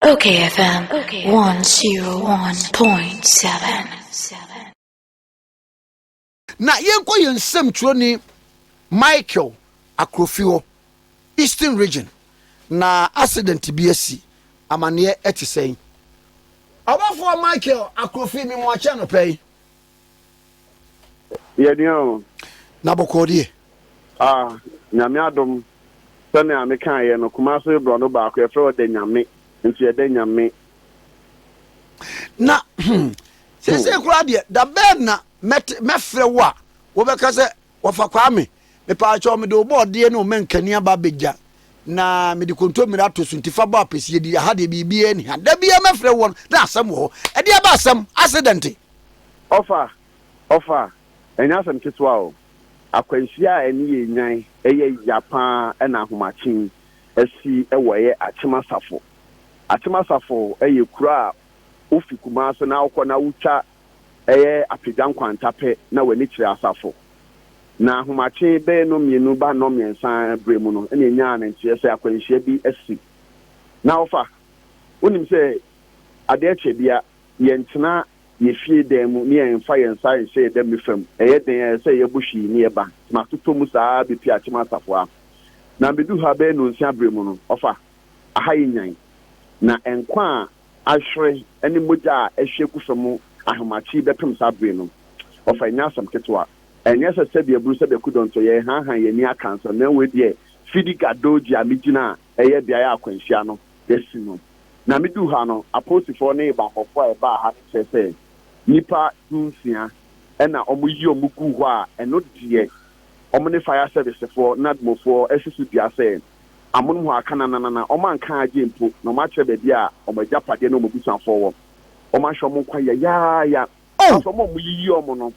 Okay, FM 101.7. Na yenko yensem ni Michael Akrofio Eastern Region na accident bi asi amane etisen. Abafo Michael Akrofio mi mo acha no pay. Yedio Na bokodi. Nyame adom sane ameka ye no Kumasi bro no ba ko e fro de nyame nti e de nyame Na sese kura de da ben na mefre wa wo beka se wo fa kwame me pa acho me de obo de no menkani aba beja na me de kontomira to suntifa ba pese di ha de bibie ni ha da bia mefre won na asem ho e de aba asem accident offer enya asem kitwa o akwanhia eni ye nyan eye Japan na ahomachin asi ewoye achemasafo eye kura ofi Kumasi na akọ na wucha eye apegan kwantape na wani kire asafo na ahomache be no mienu ba no miensan bremu no ene nya na ntie se akwanhia bi asi na ofa wonim se ade eche bia ye ntena ye fie dem ni en fa ye nsa se dem mi fam eye den se ye bushi ni eba ma toto mu saa bi pi achemasafo a na bedu ha be no nsia bremu no ofa aha yenyan na enkwa ahwere ene moja ehwe kufam ahomachi bepem sabre no ofa nya asam ketwa enye se bia buru se be kudonto ye han ye ni akanso na we die fidi gadoji amigina eye bia ya akwanhia no yesi no na medu ha no apostifo ne ba kofo e ba ha se nipa dunsia ena omuyi omugu ho a eno die omne fire service for nadmofo esisu bia se amunhu akana na omanka age mpo no ma kire be a omajapade no omubusanfo wo omahwe mo kwa ya so mo muyiyi omo no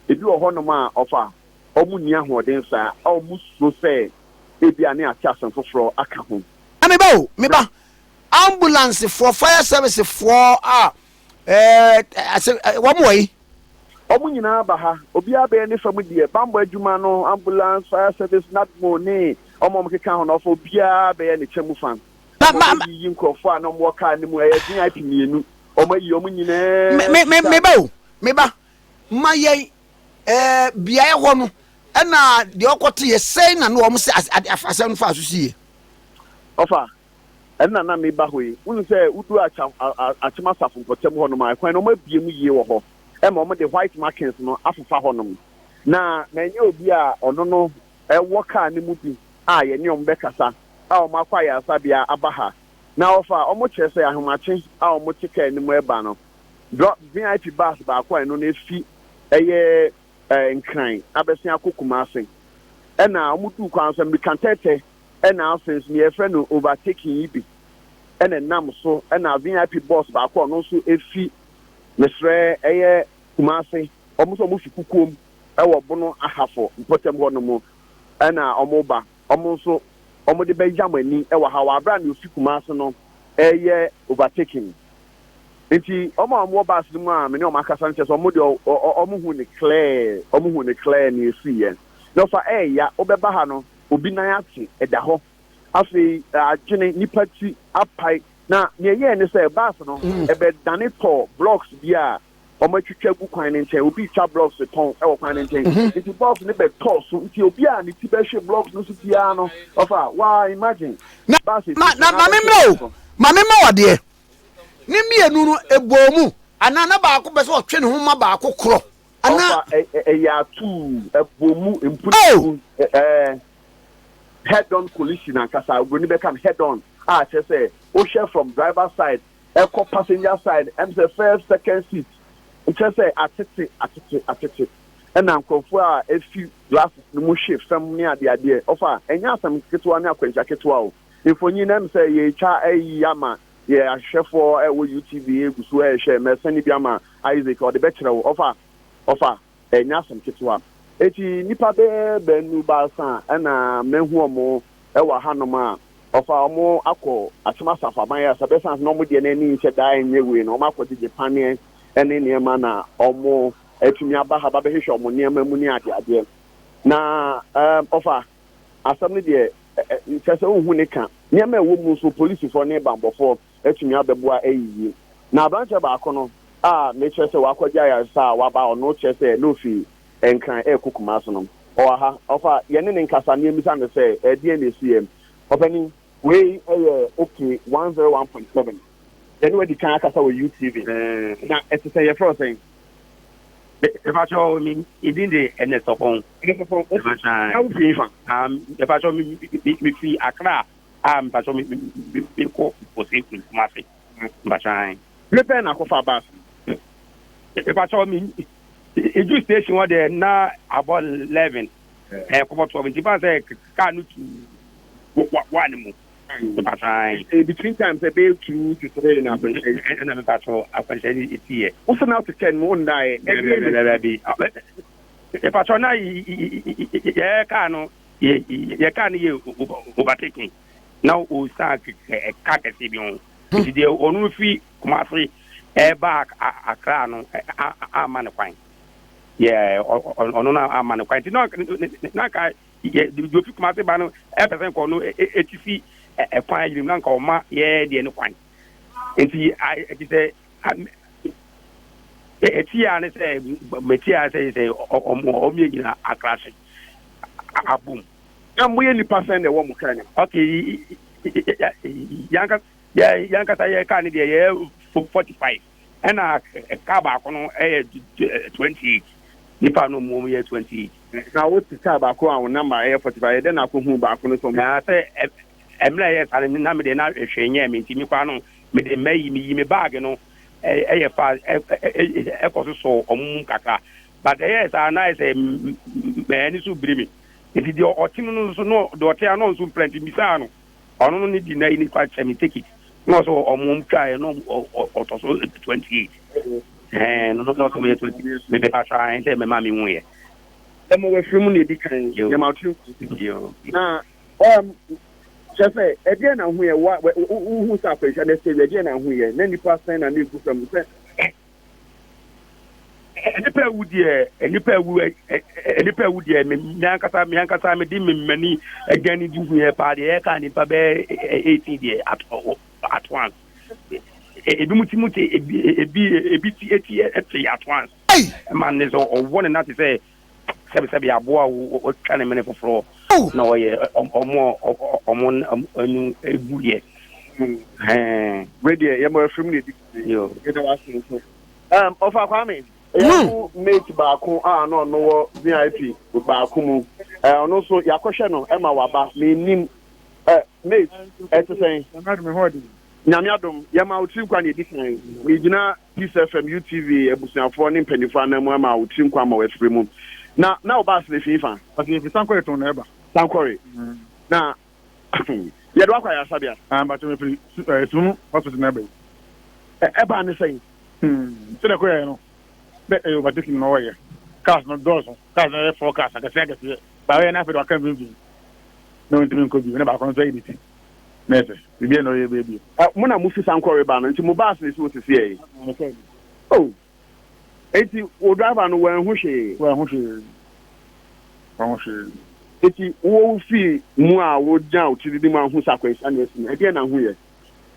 ebi wo no ma ofa omu ni ahoden sa omu so se ebi ane ati asanfoforo aka ho meba ambulance for fire service for wo mo yi omu nyina ba ha obi abe ne famu die bambo adwuma no ambulance fire service nadmo ne omo mkeka ho no fo bia be ne chemu fan yi nkofo a no mo ka ne mu eye VIP mienu omo yi omu nyina meba ma ye bia ye ho no na de okote ye sei na no omo se asem fa asusie ofa enna na meba hoyi unu se udu achima safo nkotem ho no ma kwan no ma bie mu yie wo ho ema omo de white markings no afufa ho no na enye obi a ono no ewo ka ne mu bi ye ni omo bekasa omo akwa ya asabia abaha na ofa omo chese ahomache omo chika ni mu eba no drop VIP bus ba kwa no na fi eye nkran abesia Kumasi ena omo du kwan so mbikantete ena offense me e friend no overtaking ibi ena nam so ena VIP bus ba kwa no so efi mesre eye Kumasi omo so mo fi kukom ewo bono ahafo mpotem ho no mo ena omo ba omo so omo de benjamani ewo ha wa bra na ofi Kumasi no eye overtaking enti omo bas mu a me ne omo akasa nche so omo de omo hu ne clear ni esiye no fa ya obeba ha no obi nan ate eda ho afi agene nipa ti apai na ne ye ne say bas no ebe dane to blocks bia omo twetwa gu kwan ne nche obi twa blocks ton e wo kwan ne nche enti blocks ne be to so enti obi a ne ti be hwe blocks no so bia no ofa wa imagine na mamemro wade ni mienu no ebomu ana na ba ko be so otwe ne ho ma ba ko kro ana ya tu ebomu imputu head on collision and kasa we be can head on say o share from driver side echo passenger side and the first second seat say atete and am konfo a efi glasses no mu shift fam ne ade ofa enya asam ketwa ne akwancha ketwa o ifonyi na say ye cha yama ye ahwefo wo UTV egusu ehwe mesani biama Isaac or the betre ofa enya asam ketwa eti nipa be nu ba san na mehu omo ewa hanom a ofa omo akọ achemasafa ban ya sabe sans no mo de na ni nche dai nyewe no omo akọ Japan ene niema na omo etumi aba ha ba be hwehwe omo niema mu ni ade na ofa asam ne de nche se ohun ne ka nyama ewo mu so police for ne bambofo etumi abeboa eyiye na branch ba akono me chese wa kwagya ya sa wa ba ono chese no fi enkran ekukuma so no o ha ofa ye ne nkasa ne mi san se die na cm opani we okay 101.7 then we di kan akasa with UTV na etese ye for saying if I show me it in the NSOPon if I show me free Accra but show me ko position massive but I prepare na ko fa bus if I show me it do station what there now about 11 about 70% can one more but I between times a bit 2 to 3 and I'm patrol I it here also now to 10 one die if I try yeah can you overtaking now we start a cackasibion the only fee come free back a crown a man of fine yeah on a man of fine not do come out about everything called ATC a fine you know ma yeah the no fine and see I say and say metia say or more a class a boom I'm really passing the woman can okay yanka say can the 45 and a car back on 28 nipa no more year 28 now what's the car back on number 45 then I come home back on so I say emla and number de na hwenye me ntimi kwa no me de me bag no fa so omum kaka but yes are nice me ni so brimi if the otimo no so no the hotel no so plenty bisa no ono no ni deny ni kwa chemi take it no so omum try no otoso 28 no so me 20 me be try and me mama hu ye dem we film ni di kan ye ma tu na just say again na hu ye who sa pressure na say again na hu ye na nipa sign na ni ku from say nipa wu die me nyankasa me di me mani again di hu ye pa de ka nipa be 18 die at once ebi muti ebi ti at once man is one na to say sebi aboa o twane mene foforo na oye omo anu eguye we dey ye mo film ni yo get was so ofa kwame mate baako no VIP baako mu ono so yakohwe no e ma waba me nim mate etesen nyamiadom ye ma utim kwa ne dikan we gina PSFM UTV ebusuafo ne mpanifo na mu ma utim kwa ma wefre mu na oba se fifa okay if sankore to na eba sankore na ye do akwa ya sabia but me free sunu hospital na eba eba ne say se na ko ya no be overtaking no way cars no doors cars na forecast ka se ga ba we na fe do kan bi no ntimi ko bi na ba ko so edit nese bibi no ye baby muna mu fi sankore ba no nti mu ba se so sisi e oh eti o driver no wan hu hwe eti wo fi mu a wo jan o ti di ma hu sakwensa na esi na e na hu ye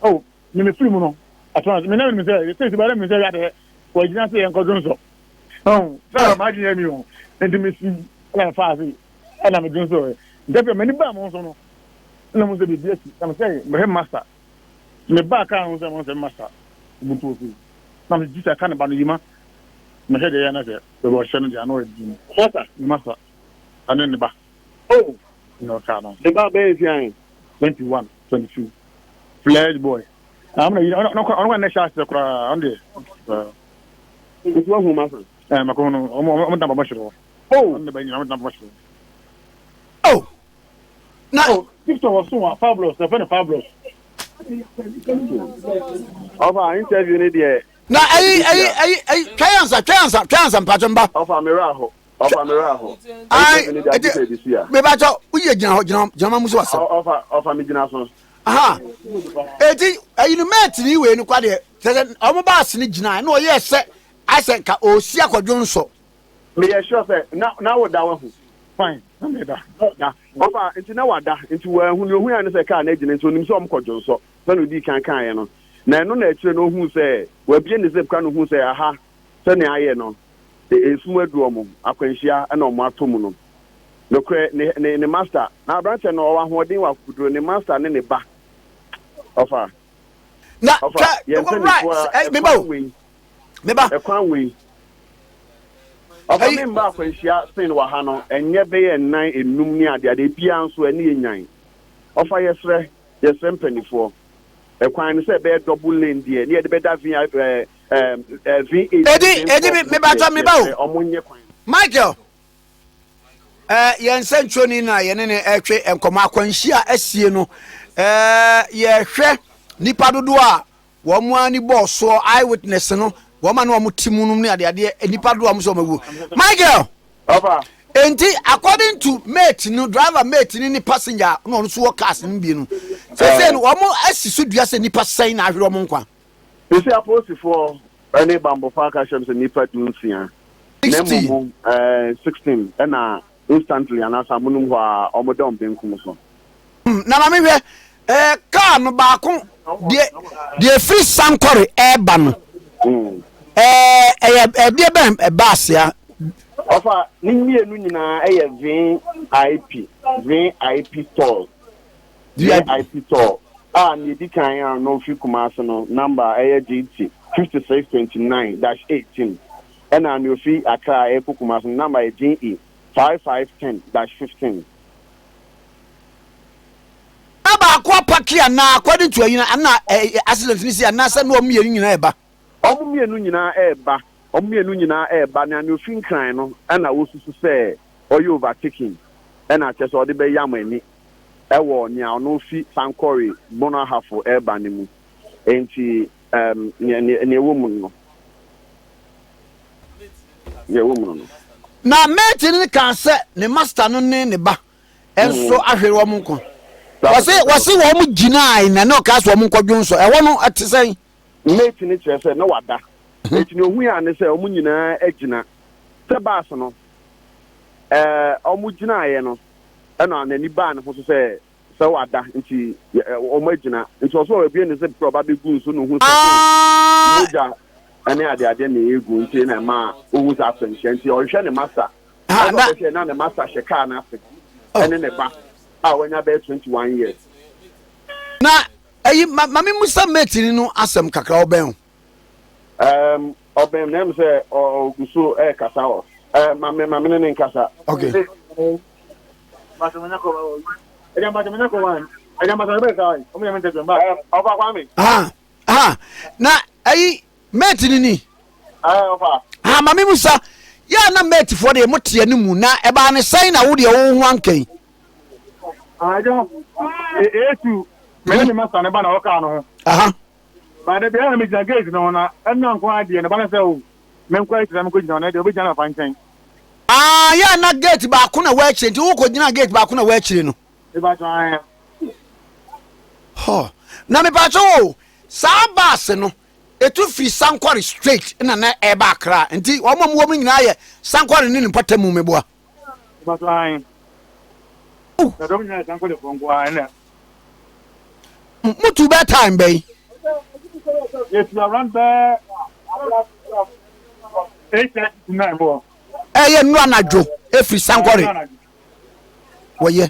oh me film no atwa me na me say ba me say ya de ko jina se en ko dunso oh sa ma ji emi o enti me si na fa si ana me dunso ndepe me ni ba mo so no na mo se bi esi na me say me master me ba ka ho se master butu ofi na me jita kan ba no yima me he de ya na se we go shano de ano edi master anu ne ba oh no ka no the ba be fian 21 22 flash boy I'm no na shot the kra on the it's one who master makono o ndamba bashiro oh on the ba ndamba bashiro oh now Victor was so fabulous the fabulous over interview ni there na ai twansa mpachomba over miraho ai me ba cho uye gina muso wasa over me gina so aha eti ayinu mate ni we ni kwade se omo baas ni gina na oyese ase ka osi akwadwo nso me ye sure say na wo da wa hu fine da ofa nti na wada nti wa hu ne hu ya ne se ka na agine nti onim so omkojo so na no di kan ye no na eno na akire no hu se wa bie ne zip ka no hu se aha se ne aye no esu adu omo akwanhia na omo atomu no lokre ne master na branch no wa hodin wa kuduro ne master ne ba ofa na right meba ekwan we ofa me mba akwanhia sin wa ha no enye be ye nan enum ni ade bia nso ene yenyan ofa yesre mpanifo ekwan ne se be double lane die ne de be da V8 edi meba to meba o omonye kwan Michael yen sentroni na yen ne etwe enkomo akwanhia asie no ye hwe nipa dodo a wo mu ani boss so eyewitness no wo ma no mo timunum ne ade nipa dodo am so mawu Michael ofa enti according to mate no driver mate ni passenger no so cars ni bi no say no wo mo asiso dua se nipa sai na ahwe wo nkwa isi aposifo any bambo faka shem se nipa dunsia 16 na instantly anasa munum ho a omodom benkum so na ma me hwe car no ba ko de free sankore eba no de ben bus ya ofa ni mienu nyina VIP store VIP store ni di kan no fi kumase no number GT 5629-18 and no fi Accra kumase number GE 5510-15 aba kwa pakia na according to you na accident ni si na se no mienu nyina eba omienu nyina eba na no fi kan no na wosusu se oyo overtaking na chese ode be yamani ewo nya ono fi sankori bona hafo eba ni mu enti ne womu no na mate ni kan se ne master no ne ba enso ahwere wo mu nko wase wo mu ginai na no ka so wo mu nkwadwo so ewo no atisen mate ni kire se na wada enti ne ohu ya ne se omu nyina agina se baas no omu ginai no na ni ba ne ho so se wada nti omu agina nti so we bie ne se proba be gu so no hu se moja ane ade na egu nti na ma owu sa afenche nti o hwe ne master na ne master sheka na afi ene ne ba wanya be 21 years na ayi mami musa mate ni no asem kakra oben oben nem se oguso kasa o mami ne nkasa okay Batumanya ko wan ejamba be kai omo yamente jamba ofa kwa mi na ayi mate ni ofa mami musa ya na mate for de motie ni mu na eba ne sai na wo de wo ho ankan ajo etu me ni master ne ba na wo ka no ba de bia na me jina gate no na enna nko ade ne ba na se o me nko ite me ko jina na de obi jina fa nchen ya na gate ba ko na wa chire nti wo ko jina gate ba ko na wa chire no e ba jo an na me pa cho sa bus no etu free Sankore straight na e ba Accra nti wo mo nyina ye Sankore ni patamu meboa e ba jo an na do nyina Sankore fongo an mutu be time bay yes you around there 8:39 more ye no anadwo e free Sankore woye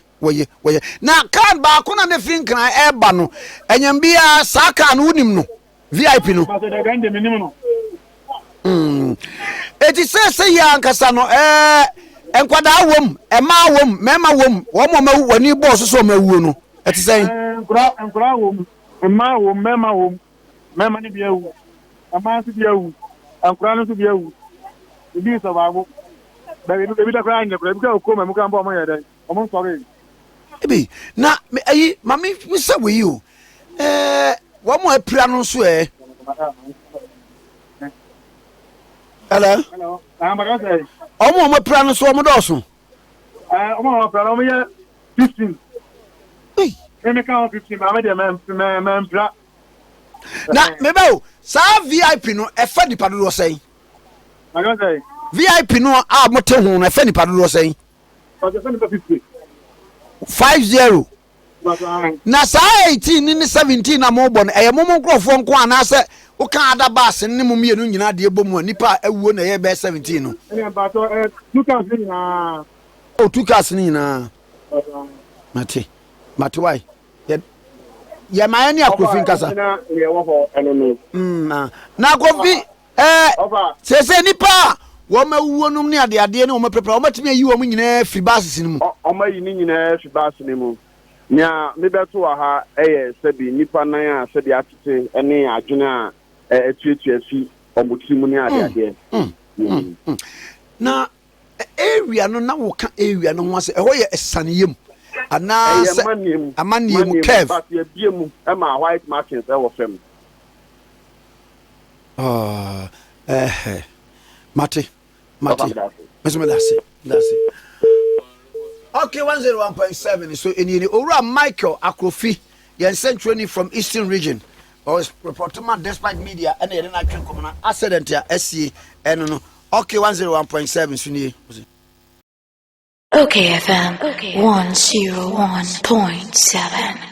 na kan ba ko na ne free nkran e ba no enyam bia sa kan no unim no VIP no eti se ya nkasa no enkwada wom ema wom mema wom wo mo mawu wani boss so mawu no eti se enkura wom ema wom mema wom mema ni bia wu ama si bia wu enkura no so bia wu ibi so baabo ebi da kra anya kra ebi ka ko memu kan bo mo yede omo sorry ebi na ayi mami wisa we you wo mo apira no so hello ba say mo apira no so mo do so mo apira no mo ye 15 me ka 15 ba me de me pra na me ba sa VIP no e fa di padodo say ba say VIP no a mo te hu no e fa ni padodo say 50 na saa 18 ne 17 na mo bɔ no ɛyɛ mo nkrɔfoɔ nko anaasɛ woka ada baase ne mo mmienu nyinaa de bɔ mu a nipa awuo na ɛyɛ bɛ 17 no o two cars ni nyinaa mate why ya ma ani Akofi nkasa na Akofi sese nipa wo ma wuo num ne ade ne wo ma prepare wo matimi ayi wo mu nyinaa fi bases ni mu o ma yi ni nyinaa fi bases ni mu nya me beto ha sebi nipa nan a sebi atete ene adwene a etuetua fi omotiri ne ade na area no na wo ka area no ho ase ɛhɔ yɛ esaneyem ana se amaniem kev but ye biemu e ma white markings e wo fam mate that's it. Okay, 101.7. So in Ora Michael Akofi, the Central from Eastern Region, or reporting despite media and then I can come on accident here SC and no. Okay, 101.7. Suni. Okay, FM 101.7.